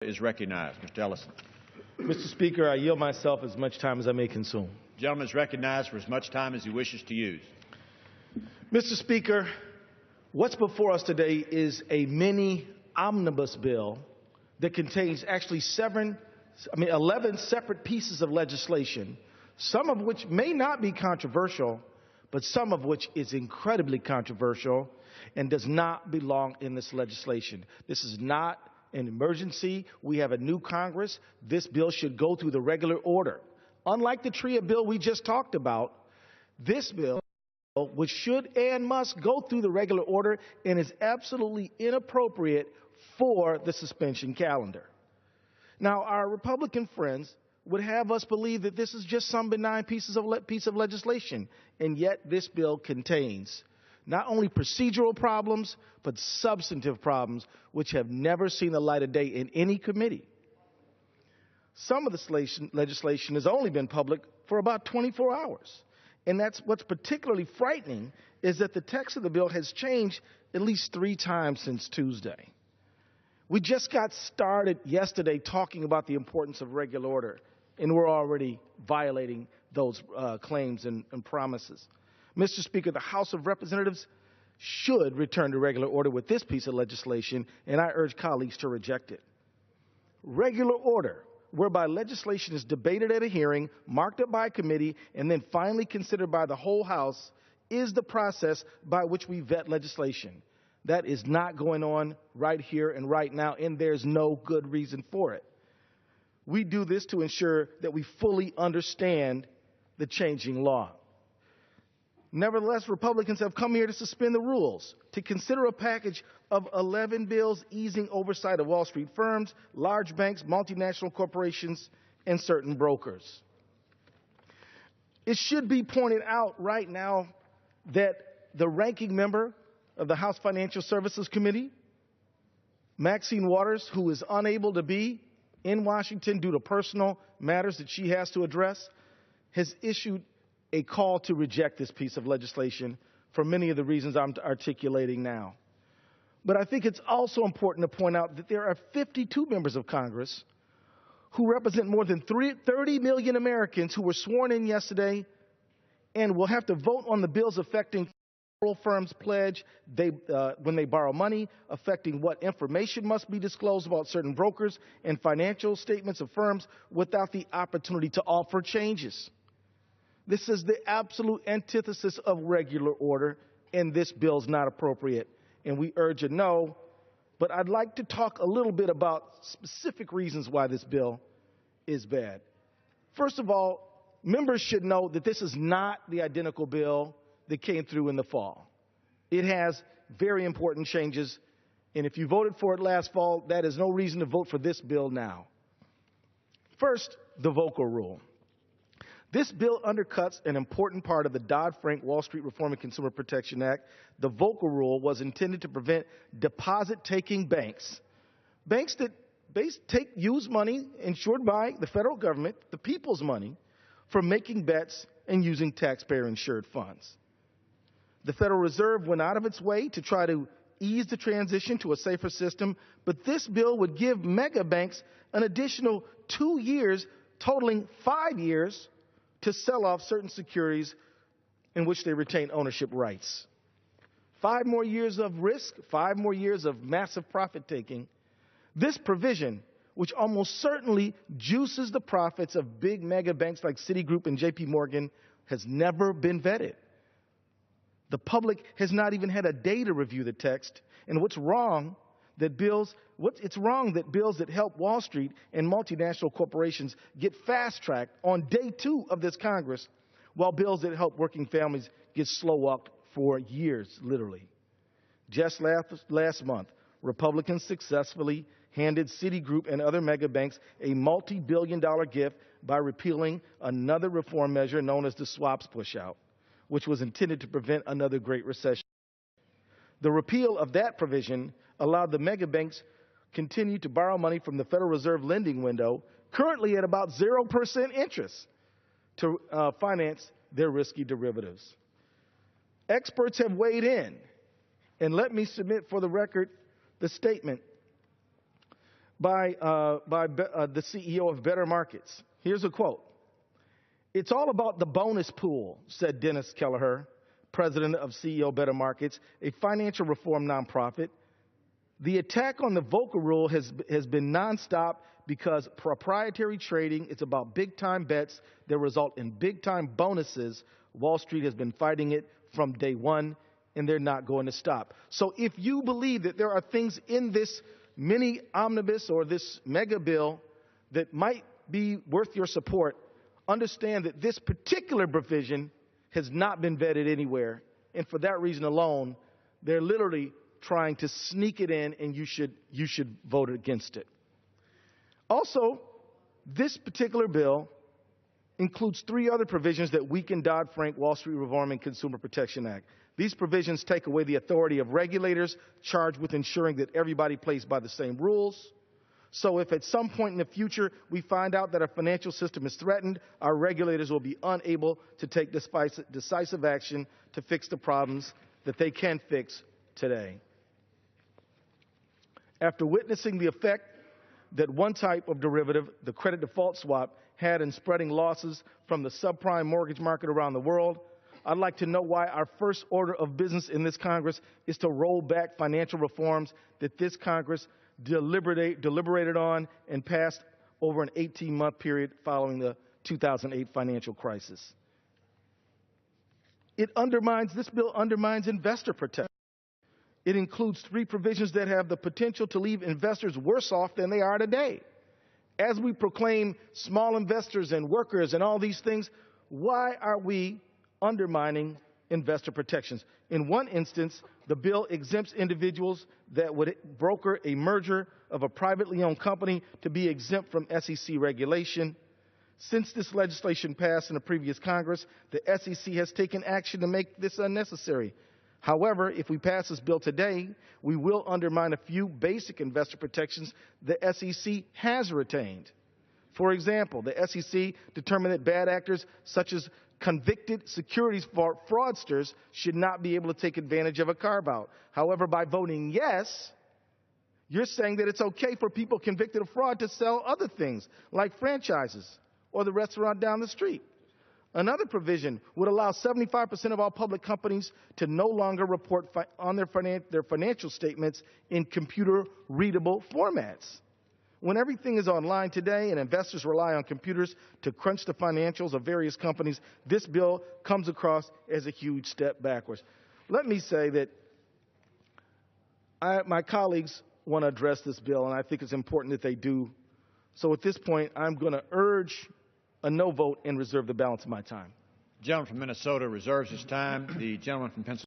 is recognized. Mr. Ellison. Mr. Speaker, I yield myself as much time as I may consume. The gentleman is recognized for as much time as he wishes to use. Mr. Speaker, what's before us today is a mini omnibus bill that contains actually 11 separate pieces of legislation, some of which may not be controversial, but some of which is incredibly controversial and does not belong in this legislation. This is not an emergency. We have a new Congress. This bill should go through the regular order. Unlike the TRIA bill we just talked about, this bill, which should and must go through the regular order, and is absolutely inappropriate for the suspension calendar. Now, our Republican friends would have us believe that this is just some benign piece of legislation, and yet this bill contains not only procedural problems, but substantive problems which have never seen the light of day in any committee. Some of the legislation has only been public for about 24 hours. And that's what's particularly frightening, is that the text of the bill has changed at least 3 times since Tuesday. We just got started yesterday talking about the importance of regular order, and we're already violating those claims and promises. Mr. Speaker, the House of Representatives should return to regular order with this piece of legislation, and I urge colleagues to reject it. Regular order, whereby legislation is debated at a hearing, marked up by a committee, and then finally considered by the whole House, is the process by which we vet legislation. That is not going on right here and right now, and there's no good reason for it. We do this to ensure that we fully understand the changing law. Nevertheless, Republicans have come here to suspend the rules, to consider a package of 11 bills easing oversight of Wall Street firms, large banks, multinational corporations, and certain brokers. It should be pointed out right now that the ranking member of the House Financial Services Committee, Maxine Waters, who is unable to be in Washington due to personal matters that she has to address, has issued a call to reject this piece of legislation for many of the reasons I'm articulating now. But I think it's also important to point out that there are 52 members of Congress who represent more than 30 million Americans who were sworn in yesterday and will have to vote on the bills affecting federal firms' pledge when they borrow money, affecting what information must be disclosed about certain brokers and financial statements of firms without the opportunity to offer changes. This is the absolute antithesis of regular order, and this bill is not appropriate, and we urge a no. But I'd like to talk a little bit about specific reasons why this bill is bad. First of all, members should know that this is not the identical bill that came through in the fall. It has very important changes, and if you voted for it last fall, that is no reason to vote for this bill now. First, the vocal rule. This bill undercuts an important part of the Dodd-Frank Wall Street Reform and Consumer Protection Act. The vocal rule was intended to prevent deposit-taking banks that use money insured by the federal government, the people's money, from making bets and using taxpayer-insured funds. The Federal Reserve went out of its way to try to ease the transition to a safer system, but this bill would give mega banks an additional 2 years, totaling 5 years, to sell off certain securities in which they retain ownership rights. 5 more years of risk, 5 more years of massive profit taking. This provision, which almost certainly juices the profits of big mega banks like Citigroup and JP Morgan, has never been vetted. The public has not even had a day to review the text, and it's wrong that bills that help Wall Street and multinational corporations get fast-tracked on day 2 of this Congress, while bills that help working families get slow-walked for years, literally. Just last month, Republicans successfully handed Citigroup and other mega banks a multi-billion-dollar gift by repealing another reform measure known as the swaps pushout, which was intended to prevent another Great Recession. The repeal of that provision allowed the mega banks continue to borrow money from the Federal Reserve lending window, currently at about 0% interest, to finance their risky derivatives. Experts have weighed in, and let me submit for the record the statement by the CEO of Better Markets. Here's a quote. "It's all about the bonus pool," said Dennis Kelleher, president of CEO Better Markets, a financial reform nonprofit. "The attack on the Volcker rule has been nonstop because proprietary trading is about big-time bets that result in big-time bonuses. Wall Street has been fighting it from day one, and they're not going to stop." So if you believe that there are things in this mini omnibus or this mega bill that might be worth your support, understand that this particular provision has not been vetted anywhere. And for that reason alone, they're literally trying to sneak it in, and you should vote against it. Also, this particular bill includes 3 other provisions that weaken Dodd-Frank, Wall Street Reform, and Consumer Protection Act. These provisions take away the authority of regulators charged with ensuring that everybody plays by the same rules. So if at some point in the future we find out that our financial system is threatened, our regulators will be unable to take decisive action to fix the problems that they can fix today. After witnessing the effect that one type of derivative, the credit default swap, had in spreading losses from the subprime mortgage market around the world, I'd like to know why our first order of business in this Congress is to roll back financial reforms that this Congress deliberated on and passed over an 18-month period following the 2008 financial crisis. This bill undermines investor protection. It includes 3 provisions that have the potential to leave investors worse off than they are today. As we proclaim small investors and workers and all these things, why are we undermining investor protections? In one instance, the bill exempts individuals that would broker a merger of a privately owned company to be exempt from SEC regulation. Since this legislation passed in the previous Congress, the SEC has taken action to make this unnecessary. However, if we pass this bill today, we will undermine a few basic investor protections the SEC has retained. For example, the SEC determined that bad actors such as convicted securities fraudsters should not be able to take advantage of a carve-out. However, by voting yes, you're saying that it's okay for people convicted of fraud to sell other things, like franchises or the restaurant down the street. Another provision would allow 75% of all public companies to no longer report on their financial statements in computer-readable formats. When everything is online today and investors rely on computers to crunch the financials of various companies, this bill comes across as a huge step backwards. Let me say that my colleagues want to address this bill, and I think it's important that they do. So at this point, I'm going to urge a no vote and reserve the balance of my time. The gentleman from Minnesota reserves his time. The gentleman from Pennsylvania.